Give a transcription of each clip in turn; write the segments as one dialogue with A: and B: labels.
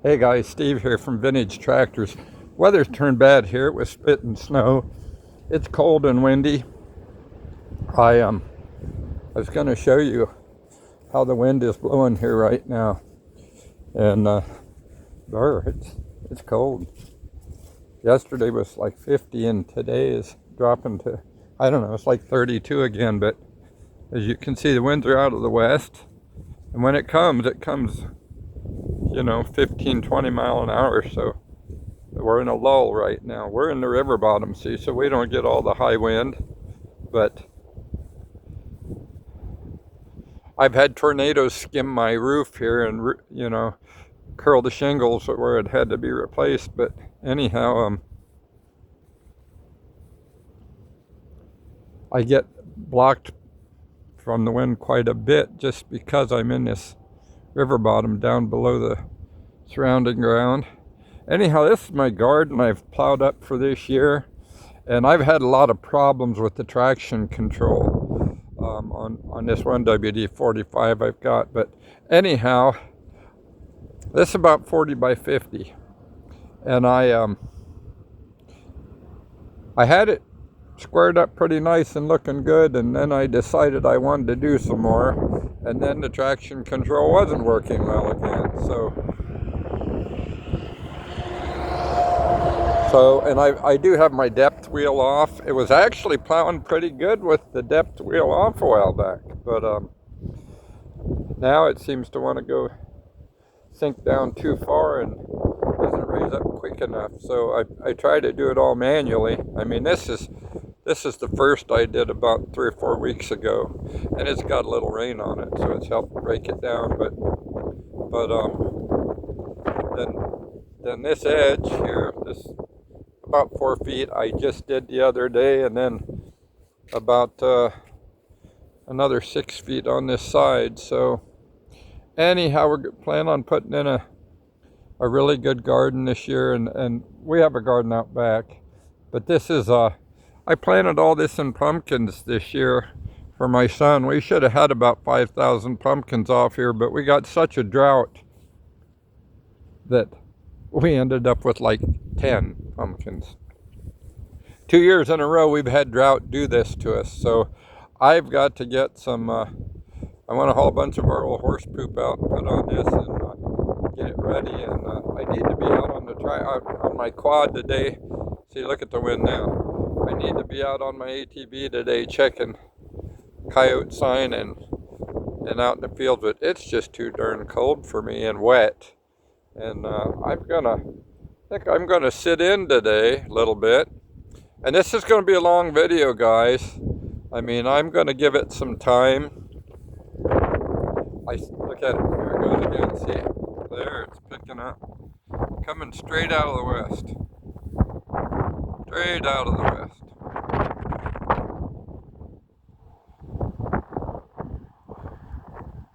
A: Hey guys, Steve here from Vintage Tractors. Weather's turned bad here. It was spitting snow. It's cold and windy. I was going to show you how the wind is blowing here right now, and it's cold. Yesterday was like 50, and today is dropping to, I don't know, it's like 32 again. But as you can see, the winds are out of the west, and when it comes, 15, 20 mile an hour. So we're in a lull right now. We're in the river bottom, see, so we don't get all the high wind. But I've had tornadoes skim my roof here and, curl the shingles where it had to be replaced. But anyhow, I get blocked from the wind quite a bit just because I'm in this river bottom down below the surrounding ground. Anyhow, this is my garden I've plowed up for this year, and I've had a lot of problems with the traction control on this one WD-45 I've got. But anyhow, this is about 40 by 50, and I had it squared up pretty nice and looking good, and then I decided I wanted to do some more, and then the traction control wasn't working well again. And I do have my depth wheel off. It was actually plowing pretty good with the depth wheel off a while back, but now it seems to want to go sink down too far and doesn't raise up quick enough. So I try to do it all manually. I mean, this is the first I did about 3 or 4 weeks ago, and it's got a little rain on it, so it's helped break it down. But then this edge here, this about 4 feet, I just did the other day, and then about another 6 feet on this side. So anyhow, we're planning on putting in a really good garden this year, and we have a garden out back. But this is I planted all this in pumpkins this year for my son. We should have had about 5,000 pumpkins off here, but we got such a drought that we ended up with like 10 pumpkins. 2 years in a row we've had drought do this to us. So I've got to get some, I want to haul a bunch of our old horse poop out and put on this and get it ready. And I need to be out on my quad today. See, look at the wind now. I need to be out on my ATV today checking coyote sign and out in the field, but it's just too darn cold for me and wet. And I think I'm gonna sit in today a little bit. And this is gonna be a long video, guys. I mean, I'm gonna give it some time. Look at it, there it goes again, see? There, it's picking up. Coming straight out of the west. Straight out of the west.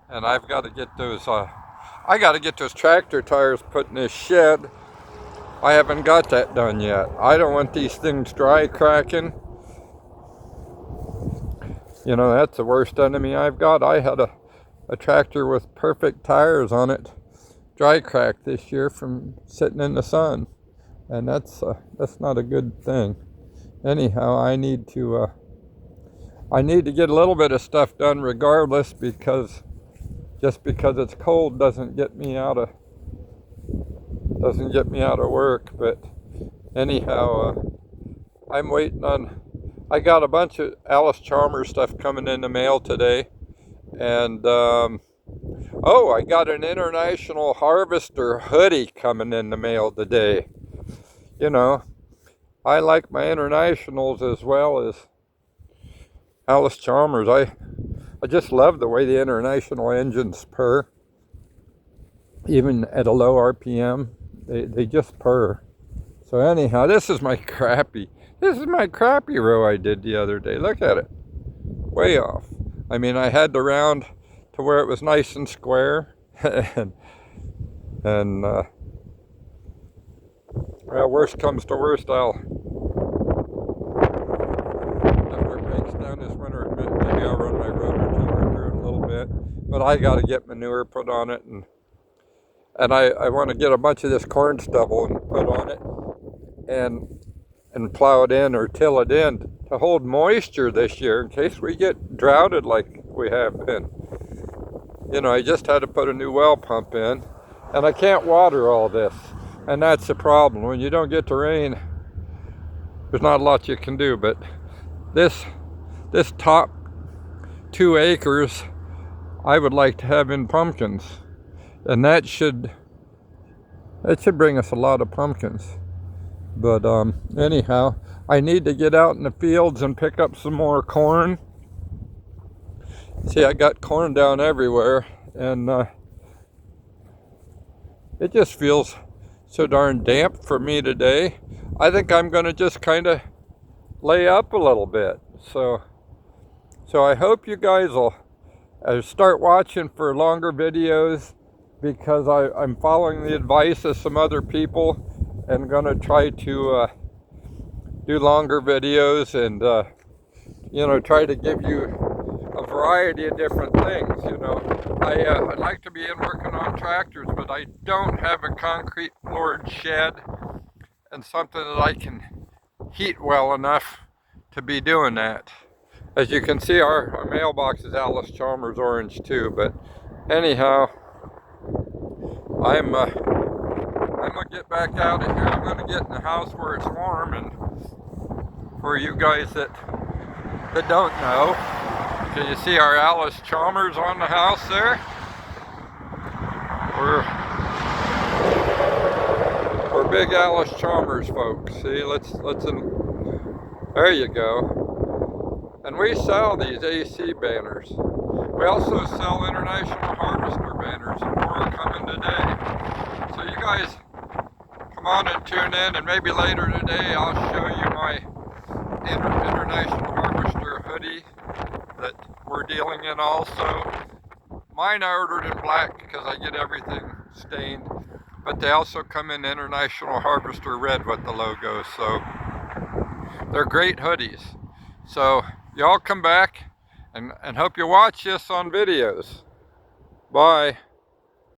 A: And I've got to get those tractor tires put in this shed. I haven't got that done yet. I don't want these things dry cracking. You know, that's the worst enemy I've got. I had a tractor with perfect tires on it dry cracked this year from sitting in the sun. And that's not a good thing. Anyhow, I need to get a little bit of stuff done regardless, because just because it's cold doesn't get me out of work. But anyhow, I'm waiting on. I got a bunch of Allis Chalmers stuff coming in the mail today, and I got an International Harvester hoodie coming in the mail today. You know, I like my Internationals as well as Allis Chalmers. I just love the way the International engines purr. Even at a low RPM, they just purr. So anyhow, this is my crappy row I did the other day. Look at it, way off. I mean, I had the round to where it was nice and square, and well, worst comes to worst, I'll, after it breaks down this winter, maybe I'll run my rotor tiller through it a little bit. But I got to get manure put on it, and I want to get a bunch of this corn stubble and put on it and plow it in or till it in to hold moisture this year in case we get droughted like we have been. You know, I just had to put a new well pump in, and I can't water all this, and that's the problem. When you don't get the rain, there's not a lot you can do. But this top 2 acres I would like to have in pumpkins, and that should bring us a lot of pumpkins. But anyhow, I need to get out in the fields and pick up some more corn. See, I got corn down everywhere, and it just feels so darn damp for me today. I think I'm going to just kind of lay up a little bit. So I hope you guys will start watching for longer videos, because I'm following the advice of some other people and going to try to do longer videos and you know, try to give you a variety of different things. You know, I'd like to be in working on tractors, but I don't have a concrete floored shed and something that I can heat well enough to be doing that. As you can see, our mailbox is Allis-Chalmers orange too. But anyhow, I'm gonna get back out of here. I'm gonna get in the house where it's warm, and for you guys that don't know, can you see our Allis-Chalmers on the house there? We're big Allis-Chalmers folks. See, there you go. And we sell these AC banners. We also sell International Harvester banners, and more are coming today. So you guys come on and tune in, and maybe later today I'll show you my International Harvester hoodie that we're dealing in also. Mine I ordered in black because I get everything stained, but they also come in International Harvester red with the logo, so they're great hoodies. So y'all come back and hope you watch this on videos. Bye.